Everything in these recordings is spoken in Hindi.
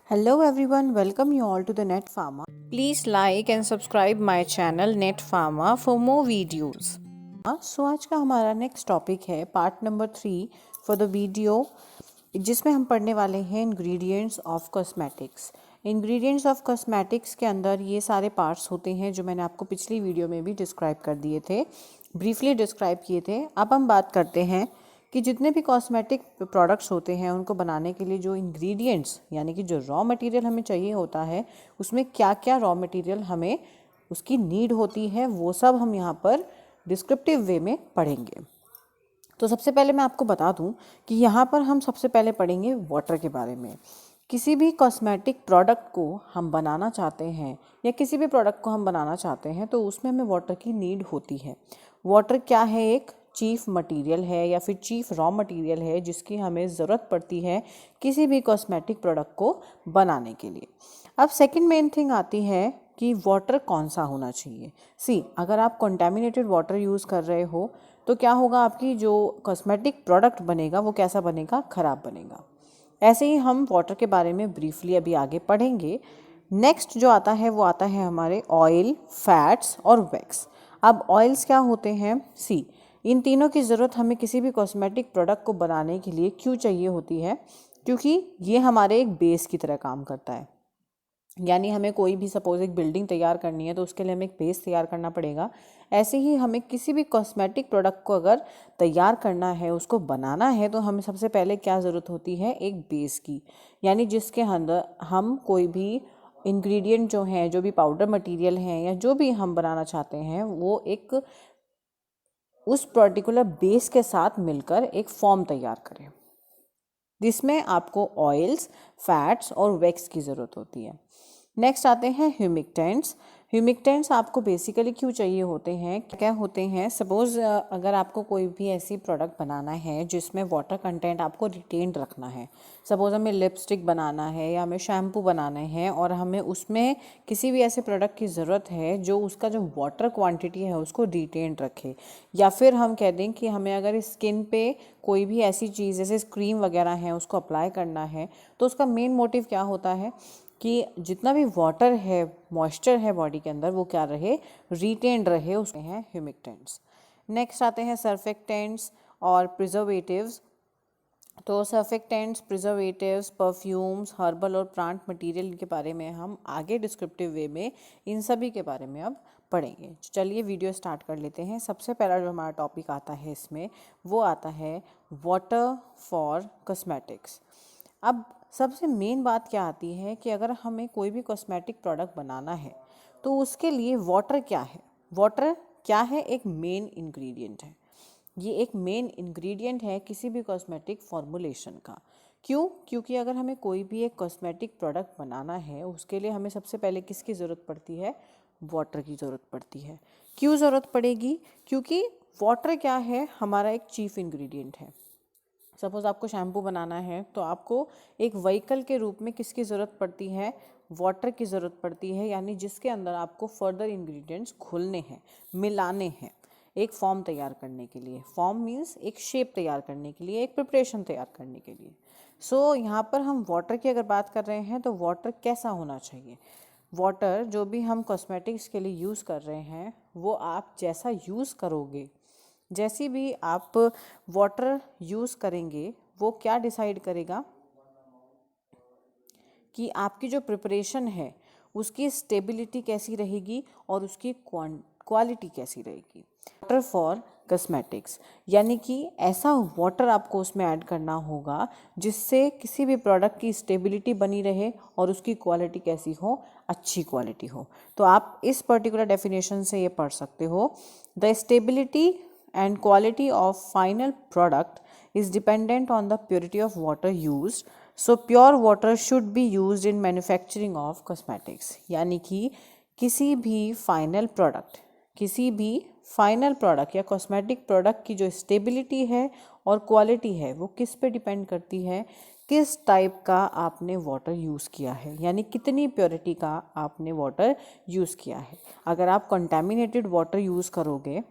Hello everyone, welcome you all to the Net Pharma. Please like and subscribe my channel Net Pharma for more videos. सो आज का हमारा नेक्स्ट टॉपिक है part number 3 for the video, जिसमें हम पढ़ने वाले हैं ingredients of cosmetics. Ingredients of cosmetics के अंदर ये सारे पार्ट्स होते हैं जो मैंने आपको पिछली वीडियो में भी डिस्क्राइब कर दिए थे, ब्रीफली डिस्क्राइब किए थे। अब हम बात करते हैं कि जितने भी कॉस्मेटिक प्रोडक्ट्स होते हैं उनको बनाने के लिए जो इंग्रेडिएंट्स यानी कि जो रॉ मटेरियल हमें चाहिए होता है, उसमें क्या क्या रॉ मटेरियल हमें उसकी नीड होती है, वो सब हम यहाँ पर डिस्क्रिप्टिव वे में पढ़ेंगे। तो सबसे पहले मैं आपको बता दूं कि यहाँ पर हम सबसे पहले पढ़ेंगे वाटर के बारे में। किसी भी कॉस्मेटिक प्रोडक्ट को हम बनाना चाहते हैं या किसी भी प्रोडक्ट को हम बनाना चाहते हैं तो उसमें हमें वाटर की नीड होती है। वाटर क्या है? एक चीफ मटेरियल है या फिर चीफ रॉ मटेरियल है जिसकी हमें ज़रूरत पड़ती है किसी भी कॉस्मेटिक प्रोडक्ट को बनाने के लिए। अब सेकंड मेन थिंग आती है कि वाटर कौन सा होना चाहिए। अगर आप कंटामिनेटेड वाटर यूज़ कर रहे हो तो क्या होगा, आपकी जो कॉस्मेटिक प्रोडक्ट बनेगा वो कैसा बनेगा? ख़राब बनेगा। ऐसे ही हम वाटर के बारे में ब्रीफली अभी आगे पढ़ेंगे। नेक्स्ट जो आता है वो आता है हमारे ऑयल, फैट्स और वैक्स। अब ऑयल्स क्या होते हैं? इन तीनों की ज़रूरत हमें किसी भी कॉस्मेटिक प्रोडक्ट को बनाने के लिए क्यों चाहिए होती है? क्योंकि ये हमारे एक बेस की तरह काम करता है। यानी हमें कोई भी सपोज एक बिल्डिंग तैयार करनी है तो उसके लिए हमें एक बेस तैयार करना पड़ेगा। ऐसे ही हमें किसी भी कॉस्मेटिक प्रोडक्ट को अगर तैयार करना है, उसको बनाना है, तो हमें सबसे पहले क्या ज़रूरत होती है? एक बेस की। यानी जिसके अंदर हम कोई भी इंग्रेडिएंट जो हैं, जो भी पाउडर मटेरियल हैं या जो भी हम बनाना चाहते हैं, वो एक उस पर्टिकुलर बेस के साथ मिलकर एक फॉर्म तैयार करें, जिसमें आपको ऑयल्स, फैट्स और वैक्स की ज़रूरत होती है। नेक्स्ट आते हैं ह्यूमिक्टेंट्स। ह्यूमिक्टेंट्स आपको बेसिकली क्यों चाहिए होते हैं, क्या होते हैं? सपोज़ अगर आपको कोई भी ऐसी प्रोडक्ट बनाना है जिसमें वाटर कंटेंट आपको रिटेन्ड रखना है, सपोज़ हमें लिपस्टिक बनाना है या हमें शैम्पू बनाना है और हमें उसमें किसी भी ऐसे प्रोडक्ट की ज़रूरत है जो उसका जो वाटर क्वांटिटी है उसको रिटेन्ड रखे, या फिर हम कह दें कि हमें अगर स्किन पे कोई भी ऐसी चीज़ जैसे क्रीम वगैरह है उसको अप्लाई करना है, तो उसका मेन मोटिव क्या होता है कि जितना भी वाटर है, मॉइस्चर है बॉडी के अंदर, वो क्या रहे? रिटेन्ड रहे। उसमें हैं ह्यूमिक्टेंट्स। नेक्स्ट आते हैं सर्फेक्टेंट्स और प्रिजर्वेटिव्स। तो सर्फेक्टेंट्स, प्रिजर्वेटिव्स, परफ्यूम्स, हर्बल और प्लांट मटेरियल के बारे में हम आगे डिस्क्रिप्टिव वे में इन सभी के बारे में अब पढ़ेंगे। चलिए वीडियो स्टार्ट कर लेते हैं। सबसे पहला जो हमारा टॉपिक आता है इसमें, वो आता है वाटर फॉर कॉस्मेटिक्स। अब सबसे मेन बात क्या आती है कि अगर हमें कोई भी कॉस्मेटिक प्रोडक्ट बनाना है तो उसके लिए वाटर क्या है? वाटर क्या है? एक मेन इंग्रेडिएंट है। ये एक मेन इंग्रेडिएंट है किसी भी कॉस्मेटिक फॉर्मुलेशन का। क्यों? क्योंकि अगर हमें कोई भी एक कॉस्मेटिक प्रोडक्ट बनाना है उसके लिए हमें सबसे पहले किसकी ज़रूरत पड़ती है? वाटर की ज़रूरत पड़ती है। क्यों ज़रूरत पड़ेगी? क्योंकि वाटर क्या है? हमारा एक चीफ इंग्रेडिएंट है। सपोज़ आपको शैम्पू बनाना है तो आपको एक व्हीकल के रूप में किसकी ज़रूरत पड़ती है? वाटर की ज़रूरत पड़ती है। यानी जिसके अंदर आपको फर्दर इंग्रेडिएंट्स घुलने हैं, मिलाने हैं, एक फॉर्म तैयार करने के लिए। फॉर्म मीन्स एक शेप तैयार करने के लिए, एक प्रिपरेशन तैयार करने के लिए। यहाँ पर हम वाटर की अगर बात कर रहे हैं तो वाटर कैसा होना चाहिए? वाटर जो भी हम कॉस्मेटिक्स के लिए यूज़ कर रहे हैं वो आप जैसा यूज़ करोगे, जैसी भी आप वाटर यूज़ करेंगे, वो क्या डिसाइड करेगा कि आपकी जो प्रिपरेशन है उसकी स्टेबिलिटी कैसी रहेगी और उसकी क्वालिटी कैसी रहेगी। वाटर फॉर कॉस्मेटिक्स यानी कि ऐसा वाटर आपको उसमें ऐड करना होगा जिससे किसी भी प्रोडक्ट की स्टेबिलिटी बनी रहे और उसकी क्वालिटी कैसी हो? अच्छी क्वालिटी हो। तो आप इस पर्टिकुलर डेफिनेशन से ये पढ़ सकते हो, the stability and quality of final product is dependent on the purity of water used. So pure water should be used in manufacturing of cosmetics. यानी कि किसी भी फाइनल प्रोडक्ट या कॉस्मेटिक प्रोडक्ट की जो स्टेबिलिटी है और क्वालिटी है वो किस पे डिपेंड करती है? किस टाइप का आपने वाटर यूज़ किया है, यानी कितनी प्योरिटी का आपने वाटर यूज़ किया है। अगर आप कंटेमिनेटेड वाटर यूज़ करोगे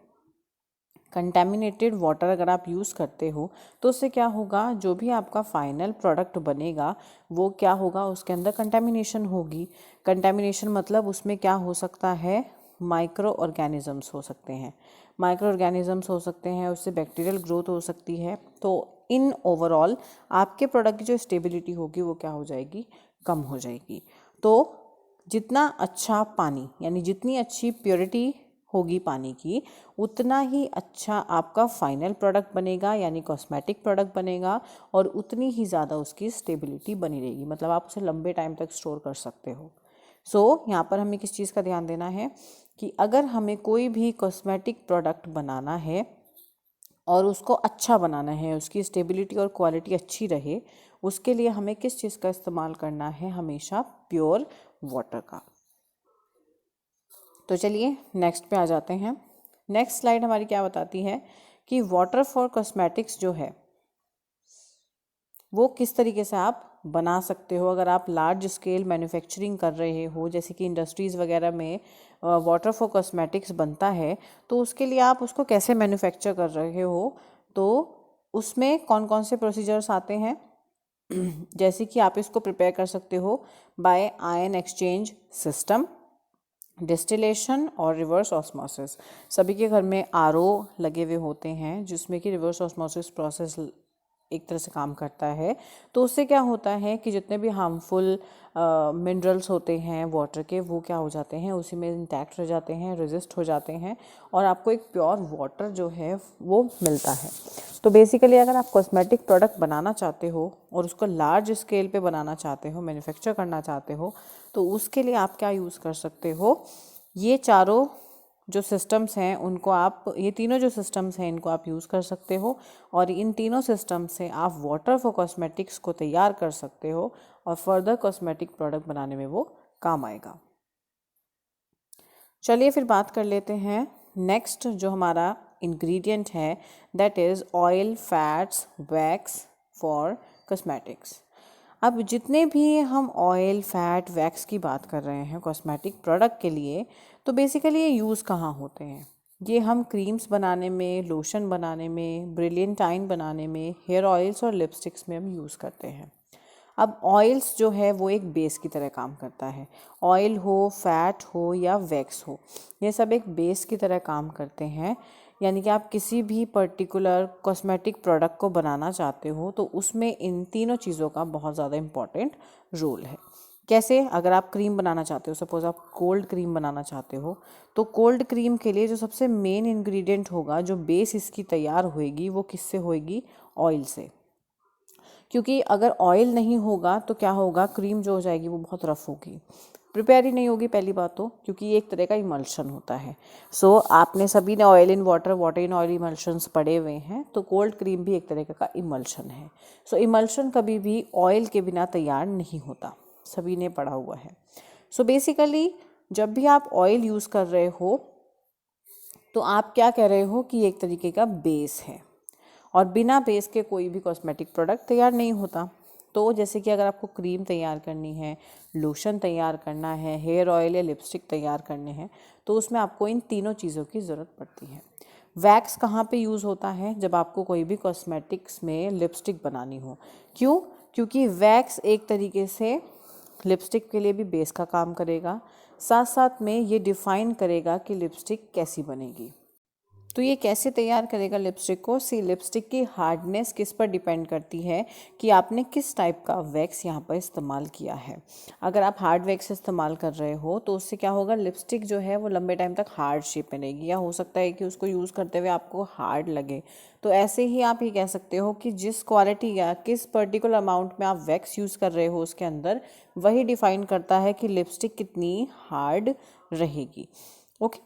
कंटेमिनेटेड वाटर अगर आप यूज़ करते हो तो उससे क्या होगा, जो भी आपका फाइनल प्रोडक्ट बनेगा वो क्या होगा, उसके अंदर कंटेमिनेशन होगी। कंटेमिनेशन मतलब उसमें क्या हो सकता है, माइक्रो ऑर्गेनिजम्स हो सकते हैं, माइक्रो ऑर्गेनिजम्स हो सकते हैं, उससे बैक्टीरियल ग्रोथ हो सकती है। तो इन ओवरऑल आपके प्रोडक्ट की जो स्टेबिलिटी होगी वो क्या हो जाएगी, कम हो जाएगी। तो जितना अच्छा पानी यानी जितनी अच्छी प्योरिटी होगी पानी की, उतना ही अच्छा आपका फाइनल प्रोडक्ट बनेगा यानी कॉस्मेटिक प्रोडक्ट बनेगा, और उतनी ही ज़्यादा उसकी स्टेबिलिटी बनी रहेगी, मतलब आप उसे लंबे टाइम तक स्टोर कर सकते हो। यहाँ पर हमें किस चीज़ का ध्यान देना है कि अगर हमें कोई भी कॉस्मेटिक प्रोडक्ट बनाना है और उसको अच्छा बनाना है, उसकी स्टेबिलिटी और क्वालिटी अच्छी रहे, उसके लिए हमें किस चीज़ का इस्तेमाल करना है, हमेशा प्योर वाटर का। तो चलिए नेक्स्ट पे आ जाते हैं। नेक्स्ट स्लाइड हमारी क्या बताती है कि वाटर फॉर कॉस्मेटिक्स जो है वो किस तरीके से आप बना सकते हो। अगर आप लार्ज स्केल मैन्युफैक्चरिंग कर रहे हो, जैसे कि इंडस्ट्रीज़ वगैरह में वाटर फॉर कॉस्मेटिक्स बनता है, तो उसके लिए आप उसको कैसे मैन्युफैक्चर कर रहे हो, तो उसमें कौन कौन से प्रोसीजर्स आते हैं। जैसे कि आप इसको प्रिपेयर कर सकते हो by ion exchange system, distillation और रिवर्स ऑस्मोसिस। सभी के घर में आरओ लगे हुए होते हैं जिसमें कि रिवर्स ऑस्मोसिस प्रोसेस एक तरह से काम करता है। तो उससे क्या होता है कि जितने भी हार्मफुल मिनरल्स होते हैं वाटर के, वो क्या हो जाते हैं, उसी में इंटैक्ट रह जाते हैं, रेजिस्ट हो जाते हैं, और आपको एक प्योर वाटर जो है वो मिलता है। तो बेसिकली अगर आप कॉस्मेटिक प्रोडक्ट बनाना चाहते हो और उसको लार्ज स्केल पे बनाना चाहते हो, मैन्युफैक्चर करना चाहते हो, तो उसके लिए आप क्या यूज़ कर सकते हो, ये चारों जो सिस्टम्स हैं उनको आप, ये तीनों जो सिस्टम्स हैं इनको आप यूज़ कर सकते हो, और इन तीनों सिस्टम से आप वाटर फॉर कॉस्मेटिक्स को तैयार कर सकते हो और फर्दर कॉस्मेटिक प्रोडक्ट बनाने में वो काम आएगा। चलिए फिर बात कर लेते हैं नेक्स्ट जो हमारा इंग्रेडिएंट है, that is oil, fats, wax for cosmetics. अब जितने भी हम ऑयल, फैट, वैक्स की बात कर रहे हैं कॉस्मेटिक प्रोडक्ट के लिए, तो बेसिकली ये यूज़ कहाँ होते हैं, ये हम क्रीम्स बनाने में, लोशन बनाने में, ब्रिलियंटाइन बनाने में, हेयर ऑयल्स और लिपस्टिक्स में हम यूज़ करते हैं। अब ऑयल्स जो है वो एक बेस की तरह काम करता है। ऑयल हो, फैट हो या वैक्स हो, ये सब एक बेस की तरह काम करते हैं। यानी कि आप किसी भी पर्टिकुलर कॉस्मेटिक प्रोडक्ट को बनाना चाहते हो तो उसमें इन तीनों चीज़ों का बहुत ज़्यादा इम्पॉर्टेंट रोल है। कैसे, अगर आप क्रीम बनाना चाहते हो, सपोज आप कोल्ड क्रीम बनाना चाहते हो, तो कोल्ड क्रीम के लिए जो सबसे मेन इंग्रेडिएंट होगा, जो बेस इसकी तैयार होएगी, वो किससे होएगी, ऑयल से। क्योंकि अगर ऑयल नहीं होगा तो क्या होगा, क्रीम जो हो जाएगी वो बहुत रफ़ होगी, प्रिपेयर ही नहीं होगी पहली बात तो, क्योंकि ये एक तरह का इमल्शन होता है। आपने सभी ने oil in water, water in oil emulsions पढ़े हुए हैं, तो कोल्ड क्रीम भी एक तरह का इमल्शन है। इमल्शन कभी भी ऑयल के बिना तैयार नहीं होता, सभी ने पढ़ा हुआ है। बेसिकली जब भी आप ऑयल यूज़ कर रहे हो तो आप क्या कह रहे हो कि एक तरीके का बेस है, और बिना बेस के कोई भी कॉस्मेटिक प्रोडक्ट तैयार नहीं होता। तो जैसे कि अगर आपको क्रीम तैयार करनी है, लोशन तैयार करना है, हेयर ऑयल या लिपस्टिक तैयार करने हैं, तो उसमें आपको इन तीनों चीज़ों की ज़रूरत पड़ती है। वैक्स कहाँ पे यूज़ होता है, जब आपको कोई भी कॉस्मेटिक्स में लिपस्टिक बनानी हो। क्यों, क्योंकि वैक्स एक तरीके से लिपस्टिक के लिए भी बेस का काम करेगा, साथ साथ में ये डिफ़ाइन करेगा कि लिपस्टिक कैसी बनेगी। तो ये कैसे तैयार करेगा लिपस्टिक को, लिपस्टिक की हार्डनेस किस पर डिपेंड करती है कि आपने किस टाइप का वैक्स यहाँ पर इस्तेमाल किया है। अगर आप हार्ड वैक्स इस्तेमाल कर रहे हो तो उससे क्या होगा, लिपस्टिक जो है वो लंबे टाइम तक हार्ड शेप में रहेगी, या हो सकता है कि उसको यूज़ करते हुए आपको हार्ड लगे। तो ऐसे ही आप ये कह सकते हो कि जिस क्वालिटी या किस पर्टिकुलर अमाउंट में आप वैक्स यूज़ कर रहे हो उसके अंदर, वही डिफ़ाइन करता है कि लिपस्टिक कितनी हार्ड रहेगी। ओके,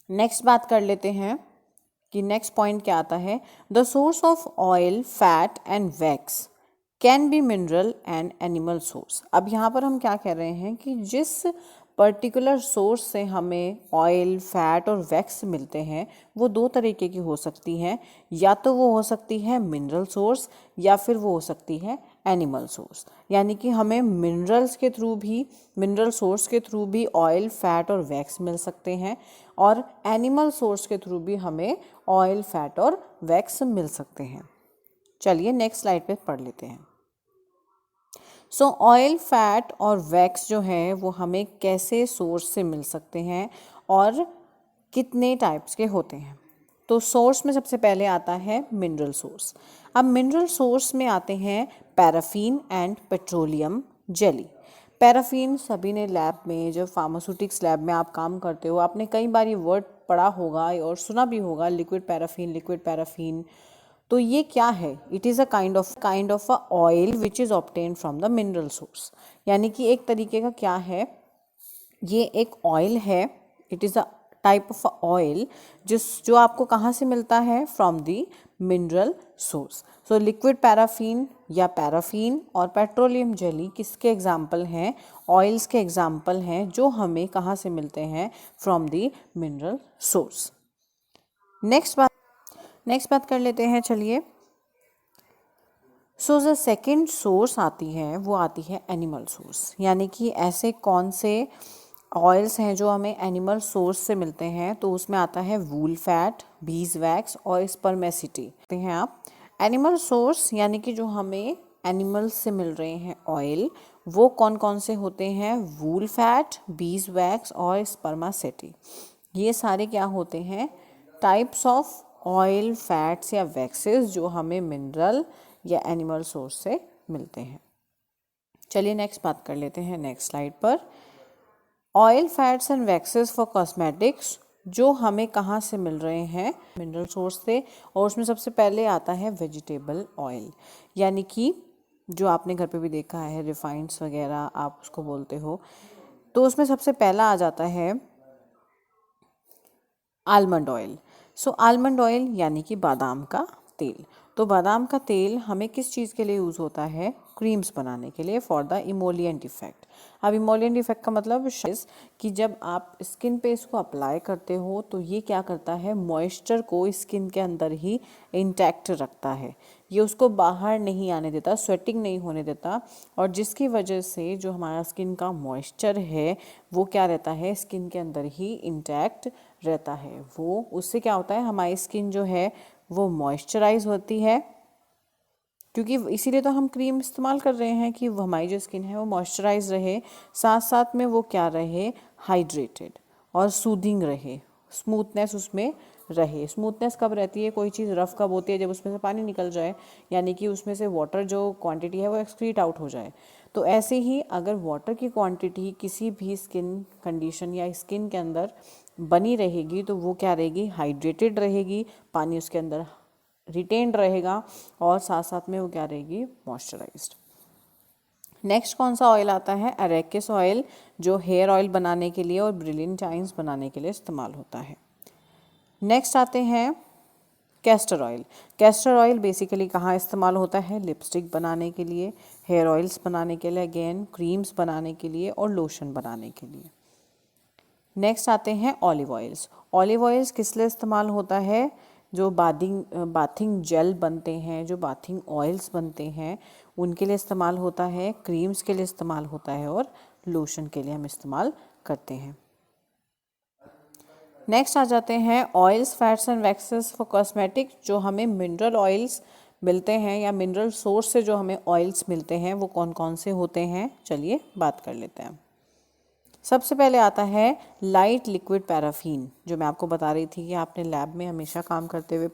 नेक्स्ट बात कर लेते हैं कि नेक्स्ट पॉइंट क्या आता है, the source of oil, fat and wax can be mineral and animal source. अब यहाँ पर हम क्या कह रहे हैं कि जिस पर्टिकुलर सोर्स से हमें ऑयल, फैट और वैक्स मिलते हैं वो दो तरीके की हो सकती हैं, या तो वो हो सकती है मिनरल सोर्स या फिर वो हो सकती है एनिमल सोर्स, यानी कि हमें मिनरल सोर्स के थ्रू भी ऑयल, फैट और वैक्स मिल सकते हैं, और एनिमल सोर्स के थ्रू भी हमें ऑयल, फैट और वैक्स मिल सकते हैं। चलिए नेक्स्ट स्लाइड पे पढ़ लेते हैं। सो ऑयल, फैट और वैक्स जो है वो हमें कैसे सोर्स से मिल सकते हैं और कितने टाइप्स के होते हैं। तो सोर्स में सबसे पहले आता है मिनरल सोर्स। अब मिनरल सोर्स में आते हैं paraffin and petroleum jelly. Paraffin सभी ने लैब में, जब फार्मास्यूटिक्स लैब में आप काम करते हो, आपने कई बार ये वर्ड पढ़ा होगा और सुना भी होगा, लिक्विड पैराफिन। तो ये क्या है? It is a kind of a oil which is obtain from the mineral source. यानी कि एक तरीके का क्या है, ये एक ऑयल है, it is a type of oil जो आपको कहाँ से मिलता है? From the mineral source. So liquid paraffin या पैराफिन और पेट्रोलियम जेली किसके एग्जाम्पल हैं? ऑयल्स के एग्जाम्पल हैं जो हमें कहाँ से मिलते हैं? From the mineral source. Next बात कर लेते हैं, चलिए। सो द सेकेंड सोर्स आती है एनिमल सोर्स। यानी कि ऐसे कौन से ऑयल्स हैं जो हमें एनिमल सोर्स से मिलते हैं? तो उसमें आता है वूल फैट, बीज वैक्स और स्पर्मेसिटी। देखते हैं आप, एनिमल सोर्स यानी कि जो हमें एनिमल्स से मिल रहे हैं ऑयल, वो कौन कौन से होते हैं? वूल फैट, बीज वैक्स और स्पर्मासिटी। ये सारे क्या होते हैं? टाइप्स ऑफ ऑयल, फैट्स या वैक्सेस जो हमें मिनरल या एनिमल सोर्स से मिलते हैं। चलिए नेक्स्ट बात कर लेते हैं नेक्स्ट स्लाइड पर। Oil, fats and waxes for cosmetics जो हमें कहाँ से मिल रहे हैं? मिनरल सोर्स से। और उसमें सबसे पहले आता है वेजिटेबल ऑयल, यानी कि जो आपने घर पे भी देखा है, रिफाइंड्स वगैरह आप उसको बोलते हो। तो उसमें सबसे पहला आ जाता है आलमंड ऑयल। सो आलमंड ऑयल यानी कि बादाम का तेल। तो बादाम का तेल हमें किस चीज़ के लिए यूज़ होता है? क्रीम्स बनाने के लिए, फॉर द इमोलिएंट इफेक्ट। अब इमोलिएंट इफेक्ट का मतलब कि जब आप स्किन पे इसको अप्लाई करते हो तो ये क्या करता है? मॉइस्चर को स्किन के अंदर ही इंटैक्ट रखता है, ये उसको बाहर नहीं आने देता, स्वेटिंग नहीं होने देता, और जिसकी वजह से जो हमारा स्किन का मॉइस्चर है वो क्या रहता है? स्किन के अंदर ही इंटैक्ट रहता है। वो उससे क्या होता है? हमारी स्किन जो है वो मॉइस्चराइज होती है, क्योंकि इसीलिए तो हम क्रीम इस्तेमाल कर रहे हैं कि वो हमारी जो स्किन है वो मॉइस्चराइज रहे, साथ साथ में वो क्या रहे? हाइड्रेटेड और सूदिंग रहे, स्मूथनेस उसमें रहे। स्मूथनेस कब रहती है? कोई चीज़ रफ कब होती है? जब उसमें से पानी निकल जाए, यानी कि उसमें से वाटर जो क्वांटिटी है वो एक्सक्रीट आउट हो जाए। तो ऐसे ही अगर वाटर की क्वांटिटी किसी भी स्किन कंडीशन या स्किन के अंदर बनी रहेगी तो वो क्या रहेगी? हाइड्रेटेड रहेगी, पानी उसके अंदर रिटेन्ड रहेगा, और साथ साथ में वो क्या रहेगी? मॉइस्चराइज्ड। नेक्स्ट कौन सा ऑयल आता है? अरेकिस ऑयल, जो हेयर ऑयल बनाने के लिए और ब्रिलियंटाइन्स बनाने के लिए इस्तेमाल होता है। नेक्स्ट आते हैं castor oil. Castor oil basically कहाँ इस्तेमाल होता है? लिपस्टिक बनाने के लिए, हेयर ऑयल्स बनाने के लिए, अगेन क्रीम्स बनाने के लिए और लोशन बनाने के लिए। नेक्स्ट आते हैं ऑलिव ऑयल्स। ऑलिव ऑयल्स किस लिए इस्तेमाल होता है? जो बाथिंग जेल बनते हैं, जो बाथिंग ऑयल्स बनते हैं, उनके लिए इस्तेमाल होता है, क्रीम्स के लिए इस्तेमाल होता है और लोशन के लिए हम इस्तेमाल करते हैं। नेक्स्ट आ जाते हैं oils, fats and waxes for cosmetic जो हमें मिनरल ऑयल्स मिलते हैं या मिनरल सोर्स से जो हमें ऑयल्स मिलते हैं वो कौन कौन से होते हैं? चलिए बात कर लेते हैं। सबसे पहले आता है लाइट लिक्विड पैराफिन, जो मैं आपको बता रही थी कि आपने लैब में हमेशा काम करते हुए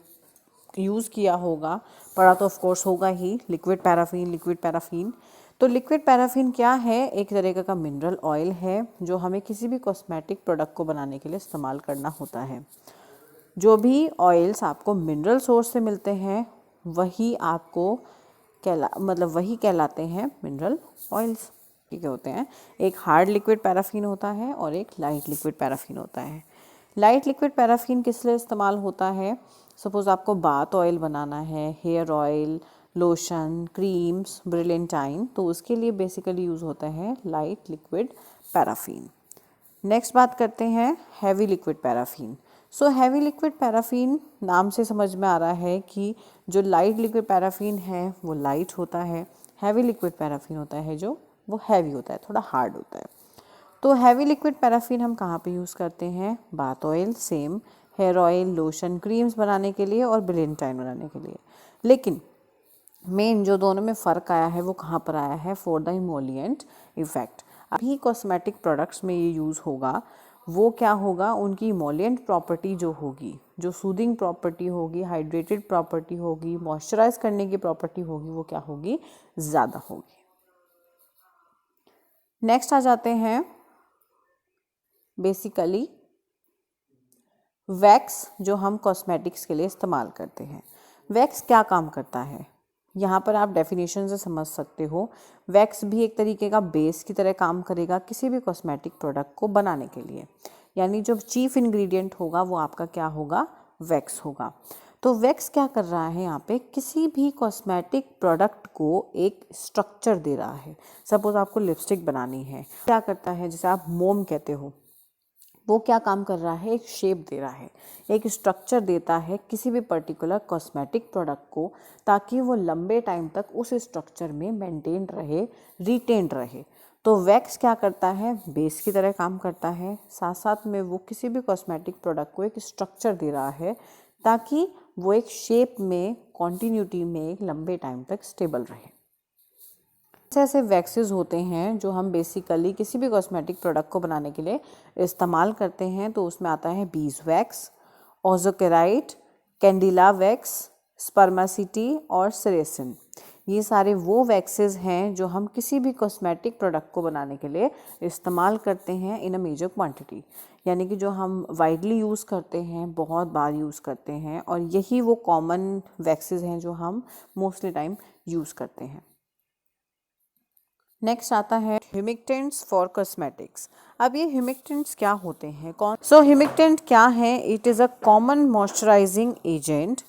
यूज़ किया होगा, पढ़ा तो ऑफ कोर्स होगा ही, लिक्विड पैराफिन। तो लिक्विड पैराफिन क्या है? एक तरीके का मिनरल ऑयल है जो हमें किसी भी कॉस्मेटिक प्रोडक्ट को बनाने के लिए इस्तेमाल करना होता है। जो भी ऑयल्स आपको मिनरल सोर्स से मिलते हैं वही आपको वही कहलाते हैं मिनरल ऑयल्स। ठीक होते हैं, एक हार्ड लिक्विड पैराफिन होता है और एक लाइट लिक्विड पैराफिन होता है। लाइट लिक्विड पैराफिन किस लिए इस्तेमाल होता है? सपोज़ आपको बाथ ऑयल बनाना है, हेयर ऑयल, लोशन, क्रीम्स, ब्रिलियंटाइन, तो उसके लिए बेसिकली यूज़ होता है लाइट लिक्विड पैराफिन। नेक्स्ट बात करते हैं heavy liquid paraffin. So heavy liquid paraffin नाम से समझ में आ रहा है कि जो लाइट लिक्विड पैराफिन है वो लाइट होता है, हैवी लिक्विड पैराफिन होता है जो वो हैवी होता है, थोड़ा हार्ड होता है। तो हैवी लिक्विड पैराफिन हम कहाँ पे यूज़ करते हैं? Bath oil, same, hair oil, lotion, creams बनाने के लिए और बेलेंटाइन बनाने के लिए। लेकिन मेन जो दोनों में फ़र्क आया है वो कहाँ पर आया है? For the emollient effect. अभी कॉस्मेटिक प्रोडक्ट्स में ये यूज़ होगा, वो क्या होगा? उनकी इमोलिएंट प्रॉपर्टी जो होगी, जो सूदिंग प्रॉपर्टी होगी, हाइड्रेटेड प्रॉपर्टी होगी, मॉइस्चराइज करने की प्रॉपर्टी होगी, वो क्या होगी? ज़्यादा होगी। नेक्स्ट आ जाते हैं बेसिकली वैक्स, जो हम कॉस्मेटिक्स के लिए इस्तेमाल करते हैं। वैक्स क्या काम करता है? यहाँ पर आप डेफिनेशन से समझ सकते हो। वैक्स भी एक तरीके का बेस की तरह काम करेगा किसी भी कॉस्मेटिक प्रोडक्ट को बनाने के लिए, यानी जो चीफ इंग्रेडिएंट होगा वो आपका क्या होगा? वैक्स होगा। तो वैक्स क्या कर रहा है यहाँ पे? किसी भी कॉस्मेटिक प्रोडक्ट को एक स्ट्रक्चर दे रहा है। सपोज आपको लिपस्टिक बनानी है, क्या करता है? जैसे आप मोम कहते हो, वो क्या काम कर रहा है? एक शेप दे रहा है, एक स्ट्रक्चर देता है किसी भी पर्टिकुलर कॉस्मेटिक प्रोडक्ट को, ताकि वो लंबे टाइम तक उस स्ट्रक्चर में मेंटेन रहे, रिटेन रहे। तो वैक्स क्या करता है? बेस की तरह काम करता है, साथ साथ में वो किसी भी कॉस्मेटिक प्रोडक्ट को एक स्ट्रक्चर दे रहा है ताकि वो एक शेप में, कॉन्टीन्यूटी में एक लंबे टाइम तक स्टेबल रहे। ऐसे ऐसे वैक्सेस होते हैं जो हम बेसिकली किसी भी कॉस्मेटिक प्रोडक्ट को बनाने के लिए इस्तेमाल करते हैं। तो उसमें आता है beeswax, ozokerite, candelilla wax, spermaceti और सेरेसिन। ये सारे वो वैक्सेस हैं जो हम किसी भी कॉस्मेटिक प्रोडक्ट को बनाने के लिए इस्तेमाल करते हैं इन अ मेजर क्वांटिटी, यानी कि जो हम वाइडली यूज़ करते हैं, बहुत बार यूज़ करते हैं, और यही वो कॉमन वैक्सेस हैं जो हम मोस्टली टाइम यूज़ करते हैं। नेक्स्ट आता है ह्यूमिक्टेंट्स फॉर कॉस्मेटिक्स। अब ये ह्यूमिक्टेंट्स क्या होते हैं? ह्यूमिक्टेंट क्या है? It is a common moisturising agent.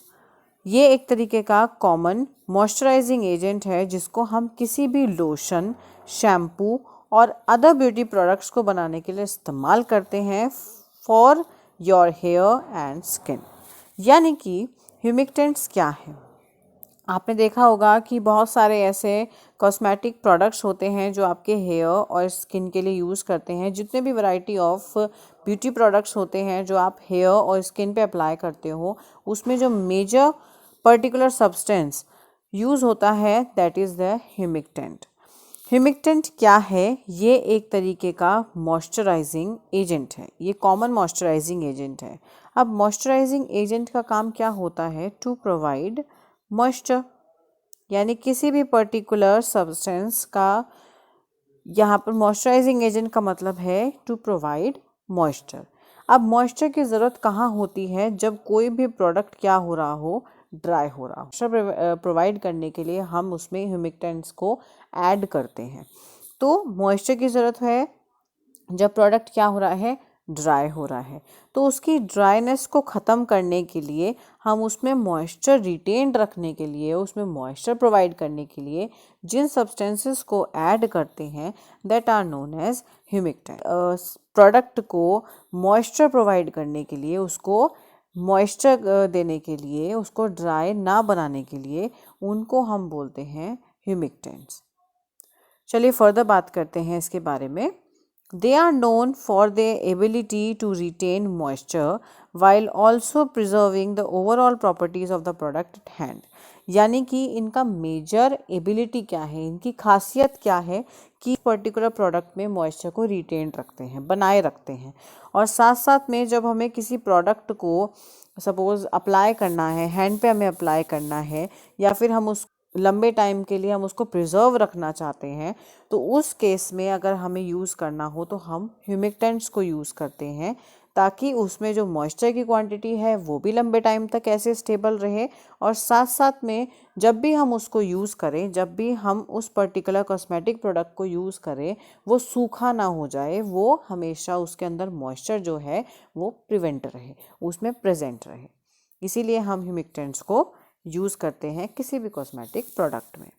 ये एक तरीके का कॉमन मॉइस्चराइजिंग एजेंट है जिसको हम किसी भी लोशन, शैम्पू और अदर ब्यूटी प्रोडक्ट्स को बनाने के लिए इस्तेमाल करते हैं for your hair and skin. यानी कि ह्यूमिक्टेंट्स क्या है? आपने देखा होगा कि बहुत सारे ऐसे कॉस्मेटिक प्रोडक्ट्स होते हैं जो आपके हेयर और स्किन के लिए यूज़ करते हैं। जितने भी वैरायटी ऑफ ब्यूटी प्रोडक्ट्स होते हैं जो आप हेयर और स्किन पे अप्लाई करते हो, उसमें जो मेजर पर्टिकुलर सब्सटेंस यूज़ होता है दैट इज़ द ह्यूमिक्टेंट। ह्यूमिक्टेंट क्या है? ये एक तरीके का मॉइस्चराइजिंग एजेंट है, ये कॉमन मॉइस्चराइजिंग एजेंट है। अब मॉइस्चराइजिंग एजेंट का काम क्या होता है? टू प्रोवाइड मॉइस्चर, यानी किसी भी पर्टिकुलर सब्सटेंस का, यहाँ पर मॉइस्चराइजिंग एजेंट का मतलब है टू प्रोवाइड मॉइस्चर। अब मॉइस्चर की ज़रूरत कहाँ होती है? जब कोई भी प्रोडक्ट क्या हो रहा हो? ड्राई हो रहा हो। मॉइस्चर प्रोवाइड करने के लिए हम उसमें ह्यूमिक्टेंट्स को ऐड करते हैं। तो मॉइस्चर की ज़रूरत है जब प्रोडक्ट क्या हो रहा है? ड्राई हो रहा है। तो उसकी ड्राइनेस को ख़त्म करने के लिए, हम उसमें मॉइस्चर रिटेन रखने के लिए, उसमें मॉइस्चर प्रोवाइड करने के लिए जिन सब्सटेंसेस को ऐड करते हैं that are known as humectant. Product को मॉइस्चर प्रोवाइड करने के लिए, उसको मॉइस्चर देने के लिए, उसको ड्राई ना बनाने के लिए, उनको हम बोलते हैं ह्यूमिक्टेंट्स। चलिए फर्दर बात करते हैं इसके बारे में। They are known for their ability to retain moisture while also preserving the overall properties of the product at hand। यानी कि इनका मेजर एबिलिटी क्या है, इनकी खासियत क्या है कि पर्टिकुलर प्रोडक्ट में मॉइस्चर को रिटेन रखते हैं, बनाए रखते हैं। और साथ साथ में जब हमें किसी प्रोडक्ट को सपोज अप्लाई करना है, हैंड पे हमें अप्लाई करना है, या फिर हम उस लंबे टाइम के लिए हम उसको प्रिजर्व रखना चाहते हैं, तो उस केस में अगर हमें यूज़ करना हो तो हम ह्यूमिक्टेंट्स को यूज़ करते हैं ताकि उसमें जो मॉइस्चर की क्वांटिटी है वो भी लंबे टाइम तक ऐसे स्टेबल रहे, और साथ साथ में जब भी हम उसको यूज़ करें, जब भी हम उस पर्टिकुलर कॉस्मेटिक प्रोडक्ट को यूज़ करें, वो सूखा ना हो जाए, वो हमेशा उसके अंदर मॉइस्चर जो है वो प्रिवेंट रहे, उसमें प्रेजेंट रहे। इसीलिए हम ह्यूमिक्टेंट्स को यूज़ करते हैं किसी भी कॉस्मेटिक प्रोडक्ट में।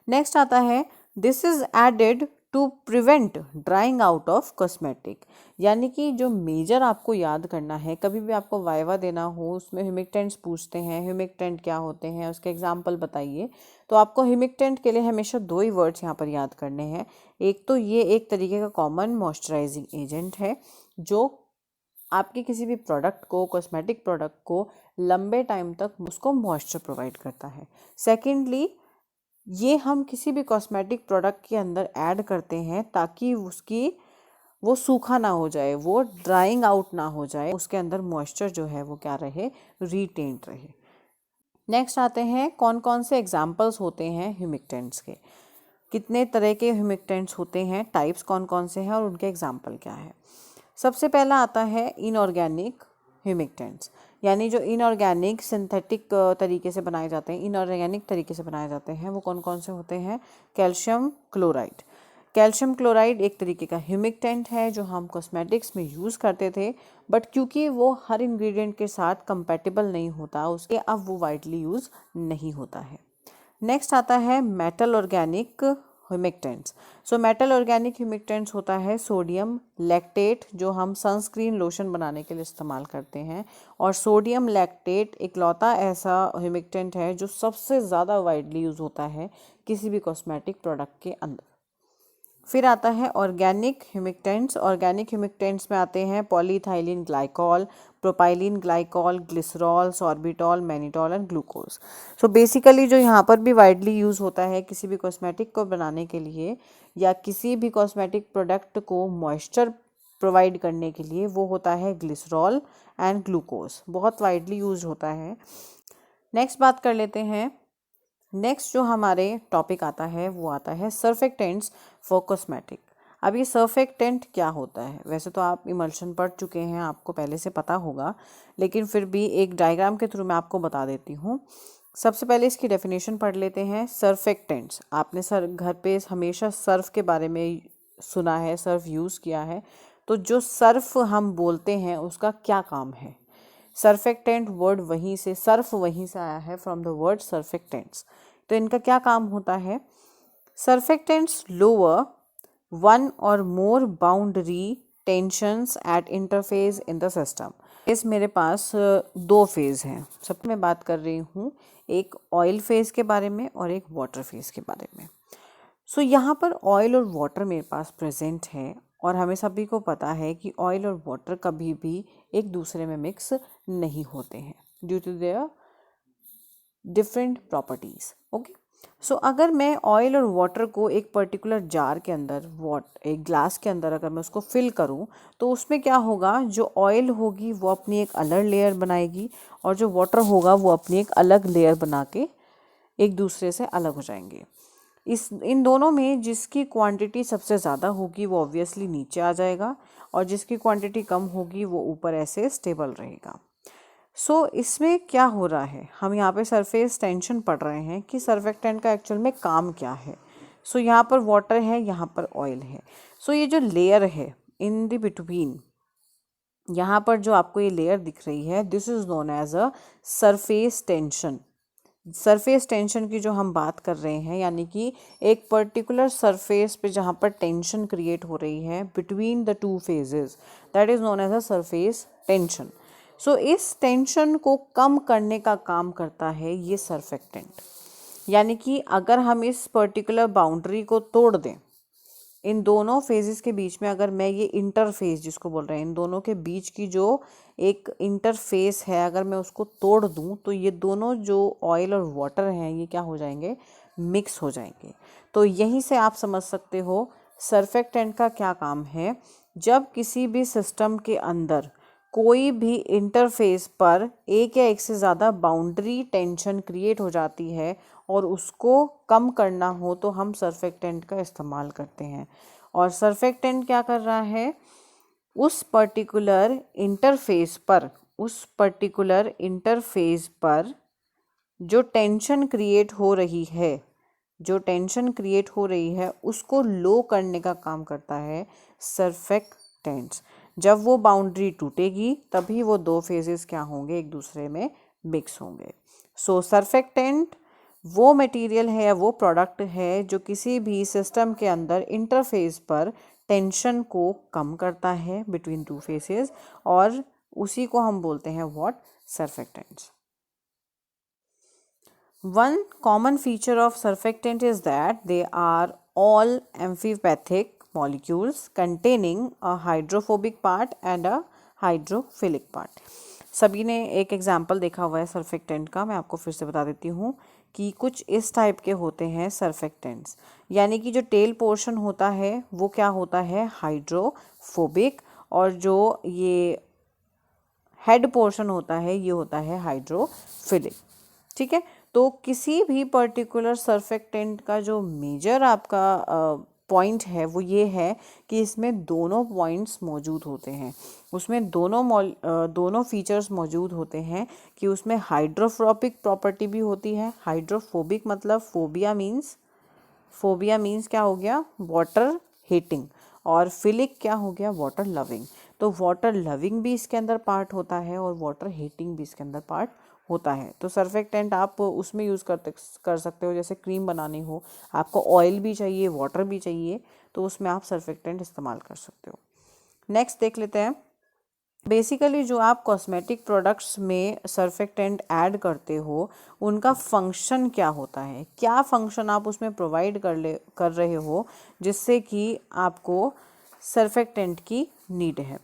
नेक्स्ट आता है this is added to prevent drying out of cosmetic. यानी कि जो मेजर आपको याद करना है, कभी भी आपको वाइवा देना हो उसमें ह्यूमिक्टेंट्स पूछते हैं, ह्यूमिक्टेंट क्या होते हैं, उसके एग्जाम्पल बताइए, तो आपको ह्यूमिक्टेंट के लिए हमेशा दो ही वर्ड्स यहाँ पर याद करने हैं। एक तो ये एक तरीके का कॉमन मॉइस्चराइजिंग एजेंट है जो आपके किसी भी प्रोडक्ट को, कॉस्मेटिक प्रोडक्ट को लंबे टाइम तक उसको मॉइस्चर प्रोवाइड करता है। सेकेंडली, ये हम किसी भी कॉस्मेटिक प्रोडक्ट के अंदर ऐड करते हैं ताकि उसकी वो सूखा ना हो जाए, वो ड्राइंग आउट ना हो जाए, उसके अंदर मॉइस्चर जो है वो क्या रहे, रिटेन्ड रहे। नेक्स्ट आते हैं कौन कौन से एग्जाम्पल्स होते हैं ह्यूमिक्टेंट्स के, कितने तरह के ह्यूमिक्टेंट्स होते हैं, टाइप्स कौन कौन से हैं और उनके एग्जाम्पल क्या है। सबसे पहला आता है इनऑर्गेनिक ह्यूमिक्टेंट्स, यानी जो इनऑर्गेनिक सिंथेटिक तरीके से बनाए जाते हैं, इनऑर्गेनिक तरीके से बनाए जाते हैं, वो कौन कौन से होते हैं। Calcium chloride. कैल्शियम क्लोराइड एक तरीके का ह्यूमिक्टेंट है जो हम कॉस्मेटिक्स में यूज़ करते थे, बट क्योंकि वो हर इंग्रेडिएंट के साथ कंपैटिबल नहीं होता, उसके अब वो वाइडली यूज़ नहीं होता है। नेक्स्ट आता है metal organic humectants. So metal organic humectants होता है सोडियम लैक्टेट, जो हम सनस्क्रीन लोशन बनाने के लिए इस्तेमाल करते हैं, और सोडियम लैक्टेट इकलौता ऐसा ह्यूमिक्टेंट है जो सबसे ज़्यादा वाइडली यूज़ होता है किसी भी कॉस्मेटिक प्रोडक्ट के अंदर। फिर आता है ऑर्गेनिक ह्यूमिक्टेंट्स। ऑर्गेनिक ह्यूमिक्टेंट्स में आते हैं polyethylene glycol, propylene glycol, glycerol, sorbitol, mannitol and glucose. So basically जो यहाँ पर भी वाइडली यूज़ होता है किसी भी कॉस्मेटिक को बनाने के लिए या किसी भी कॉस्मेटिक प्रोडक्ट को मॉइस्चर प्रोवाइड करने के लिए, वो होता है ग्लिसरॉल एंड ग्लूकोज, बहुत वाइडली यूज होता है। नेक्स्ट बात कर लेते हैं, नेक्स्ट जो हमारे टॉपिक आता है वो आता है सर्फेक्टेंट्स फॉर कॉस्मेटिक। अब ये सर्फेक्टेंट क्या होता है, वैसे तो आप इमल्शन पढ़ चुके हैं, आपको पहले से पता होगा, लेकिन फिर भी एक डायग्राम के थ्रू मैं आपको बता देती हूँ। सबसे पहले इसकी डेफिनेशन पढ़ लेते हैं। सर्फेक्टेंट्स, आपने घर पे हमेशा सर्फ के बारे में सुना है, सर्फ यूज़ किया है, तो जो सर्फ हम बोलते हैं उसका क्या काम है। सर्फेक्टेंट वर्ड वहीं से, सर्फ वहीं से आया है, फ्रॉम द वर्ड सर्फेक्टेंट्स। तो इनका क्या काम होता है। सर्फेक्टेंट्स लोअर वन और more boundary tensions at interface in the system. इस मेरे पास दो फेज़ हैं, सब मैं बात कर रही हूँ, एक ऑयल फेज़ के बारे में और एक वाटर फेज़ के बारे में। सो यहाँ पर ऑयल और वाटर मेरे पास प्रेजेंट है, और हमें सभी को पता है कि ऑयल और वाटर कभी भी एक दूसरे में मिक्स नहीं होते हैं due to their different properties. Okay, so अगर मैं ऑयल और वाटर को एक पर्टिकुलर जार के अंदर, एक ग्लास के अंदर अगर मैं उसको फिल करूं, तो उसमें क्या होगा, जो ऑयल होगी वो अपनी एक अलग लेयर बनाएगी और जो वाटर होगा वो अपनी एक अलग लेयर बना के एक दूसरे से अलग हो जाएंगे। इन दोनों में जिसकी क्वांटिटी सबसे ज़्यादा होगी वो ऑब्वियसली नीचे आ जाएगा, और जिसकी क्वांटिटी कम होगी वो ऊपर ऐसे स्टेबल रहेगा। सो इसमें क्या हो रहा है, हम यहाँ पे सरफेस टेंशन पढ़ रहे हैं कि सर्फेक्टेंट का एक्चुअल में काम क्या है। सो यहाँ पर वाटर है, यहाँ पर ऑयल है। सो ये जो लेयर है इन द बिटवीन, यहाँ पर जो आपको ये लेयर दिख रही है, this is known as a surface tension. Surface tension की जो हम बात कर रहे हैं, यानी कि एक पर्टिकुलर सरफेस पे जहाँ पर टेंशन क्रिएट हो रही है between the two phases, that is known as a surface tension. So इस टेंशन को कम करने का काम करता है ये सर्फेक्टेंट। यानी कि अगर हम इस पर्टिकुलर बाउंड्री को तोड़ दें, इन दोनों फेजेस के बीच में, अगर मैं ये इंटरफेस जिसको बोल रहे हैं, इन दोनों के बीच की जो एक इंटरफेस है, अगर मैं उसको तोड़ दूं, तो ये दोनों जो ऑयल और वाटर हैं ये क्या हो जाएंगे, मिक्स हो जाएंगे। तो यहीं से आप समझ सकते हो सर्फेक्टेंट का क्या काम है। जब किसी भी सिस्टम के अंदर कोई भी इंटरफेस पर एक या एक से ज़्यादा बाउंड्री टेंशन क्रिएट हो जाती है और उसको कम करना हो, तो हम सर्फेक्टेंट का इस्तेमाल करते हैं। और सर्फेक्टेंट क्या कर रहा है, उस पर्टिकुलर इंटरफेस पर जो टेंशन क्रिएट हो रही है, उसको लो करने का काम करता है सर्फेक्टेंट्स। जब वो बाउंड्री टूटेगी तभी वो दो फेजेस क्या होंगे, एक दूसरे में मिक्स होंगे। सो सर्फेक्टेंट वो मटेरियल है या वो प्रोडक्ट है जो किसी भी सिस्टम के अंदर इंटरफेस पर टेंशन को कम करता है बिटवीन टू फेसेस, और उसी को हम बोलते हैं what, surfactants. One common feature of surfactant is that they are all amphipathic molecules containing a hydrophobic part and a hydrophilic part. सभी ने एक एग्जाम्पल देखा हुआ है सर्फेक्टेंट का, मैं आपको फिर से बता देती हूँ कि कुछ इस टाइप के होते हैं सर्फेक्टेंट्स, यानी कि जो टेल पोर्शन होता है वो क्या होता है, हाइड्रोफोबिक, और जो ये हेड पोर्शन होता है ये होता है हाइड्रोफिलिक। ठीक है, तो किसी भी पर्टिकुलर सर्फेक्टेंट का जो मेजर आपका पॉइंट है वो ये है कि इसमें दोनों पॉइंट्स मौजूद होते हैं, उसमें दोनों फीचर्स मौजूद होते हैं कि उसमें हाइड्रोफोबिक प्रॉपर्टी भी होती है। हाइड्रोफोबिक मतलब फोबिया मीन्स क्या हो गया, वाटर हेटिंग, और फिलिक क्या हो गया, वाटर लविंग। तो वाटर लविंग भी इसके अंदर पार्ट होता है और वाटर हेटिंग भी इसके अंदर पार्ट होता है। तो सर्फेक्टेंट आप उसमें यूज़ कर सकते हो, जैसे क्रीम बनानी हो, आपको ऑयल भी चाहिए, वाटर भी चाहिए, तो उसमें आप सर्फेक्टेंट इस्तेमाल कर सकते हो। नेक्स्ट देख लेते हैं, बेसिकली जो आप कॉस्मेटिक प्रोडक्ट्स में सर्फेक्टेंट ऐड करते हो उनका फंक्शन क्या होता है, क्या फंक्शन आप उसमें प्रोवाइड कर रहे हो जिससे कि आपको सर्फेक्टेंट की नीड है।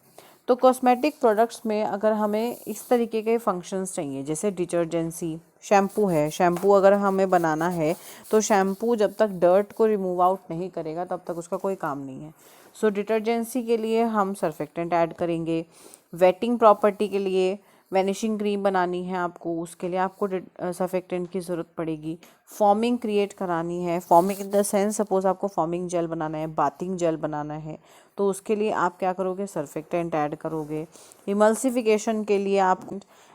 तो कॉस्मेटिक प्रोडक्ट्स में अगर हमें इस तरीके के फंक्शंस चाहिए, जैसे डिटर्जेंसी, शैम्पू है, शैम्पू अगर हमें बनाना है तो शैम्पू जब तक डर्ट को रिमूव आउट नहीं करेगा तब तक उसका कोई काम नहीं है। सो डिटर्जेंसी के लिए हम सर्फेक्टेंट ऐड करेंगे। वेटिंग प्रॉपर्टी के लिए, वैनिशिंग क्रीम बनानी है आपको, उसके लिए आपको सर्फेक्टेंट की ज़रूरत पड़ेगी। फॉर्मिंग क्रिएट करानी है, forming in the sense suppose आपको फॉर्मिंग जेल बनाना है, बाथिंग जेल बनाना है, तो उसके लिए आप क्या करोगे, सर्फेक्टेंट ऐड करोगे। इमल्सिफिकेशन के लिए आप,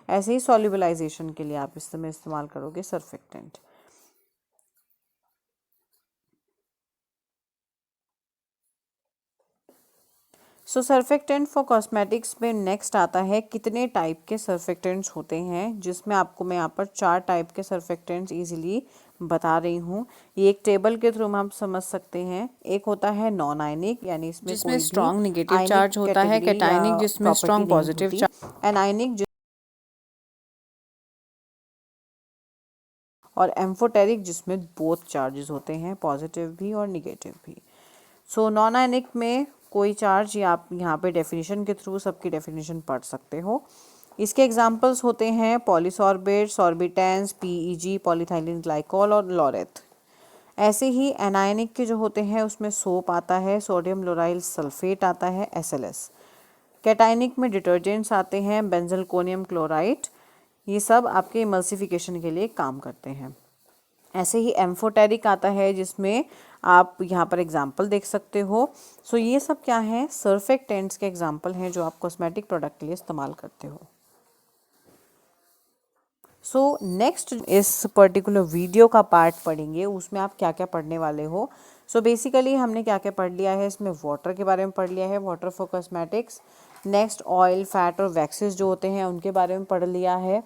ऐसे ही सॉल्युबलाइजेशन के लिए आप इसमें इस्तेमाल करोगे surfactant. So surfactant for cosmetics में नेक्स्ट आता है कितने टाइप के सर्फेक्टेंट्स होते हैं, जिसमें आपको मैं यहाँ पर 4 टाइप के सर्फेक्टेंट्स इजीली बता रही हूँ। ये एक टेबल के थ्रू हम समझ सकते हैं। एक होता है नॉन आयनिक, यानी इसमें कोई स्ट्रॉन्ग भी नेगेटिव चार्ज होता है, कैटायनिक जिसमें स्ट्रॉन्ग पॉजिटिव चार्ज, एनायनिक और एम्फोटेरिक जिसमें बोथ चार्जेस होते हैं, पॉजिटिव भी और निगेटिव भी। सो नॉन आयनिक में कोई चार्ज, या आप यहाँ पे डेफिनेशन के थ्रू सबकी डेफिनेशन पढ़ सकते हो। इसके एग्जांपल्स होते हैं पॉलीसॉर्बेट, सॉर्बिटेंस, पीईजी, पॉलीथाइलिन ग्लाइकॉल और लॉरेथ। ऐसे ही एनायनिक के जो होते हैं उसमें सोप आता है, सोडियम लोराइल सल्फेट आता है, एसएलएस। कैटायनिक में डिटर्जेंट्स आते हैं, बेंजलकोनियम क्लोराइड, ये सब आपके इमल्सिफिकेशन के लिए काम करते हैं। ऐसे ही एम्फोटेरिक आता है जिसमें आप यहाँ पर एग्जाम्पल देख सकते हो। सो ये सब क्या है, सर्फेक्टेंट्स के एग्जाम्पल हैं जो आप कॉस्मेटिक प्रोडक्ट के लिए इस्तेमाल करते हो। सो नेक्स्ट इस पर्टिकुलर वीडियो का पार्ट पढ़ेंगे, उसमें आप क्या क्या पढ़ने वाले हो। सो बेसिकली हमने क्या क्या पढ़ लिया है, इसमें वाटर के बारे में पढ़ लिया है, water for cosmetics. Next oil, fat और वैक्सेस जो होते हैं उनके बारे में पढ़ लिया है।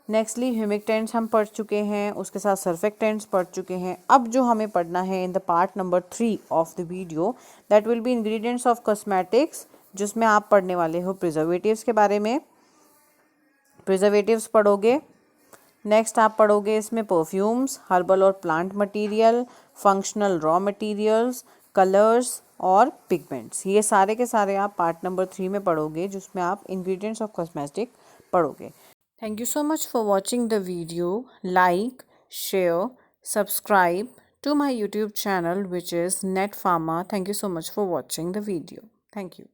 नेक्स्टली ह्यूमिक्टेंट्स हम पढ़ चुके हैं, उसके साथ सर्फेक्टेंट्स पढ़ चुके हैं। अब जो हमें पढ़ना है in the part number 3 of the video, that will be ingredients of cosmetics, जिसमें आप पढ़ने वाले हो प्रिजर्वेटिव्स के बारे में। प्रिजर्वेटिव्स पढ़ोगे। नेक्स्ट आप पढ़ोगे इसमें परफ्यूम्स, हर्बल और plant material, functional raw materials, colours और पिगमेंट्स। ये सारे के सारे आप पार्ट नंबर 3 में पढ़ोगे, जिसमें आप इंग्रेडिएंट्स ऑफ कॉस्मेटिक पढ़ोगे। Thank you so much for watching the video. Like, share, subscribe to my YouTube channel, which is Net Pharma. Thank you so much for watching the video. Thank you.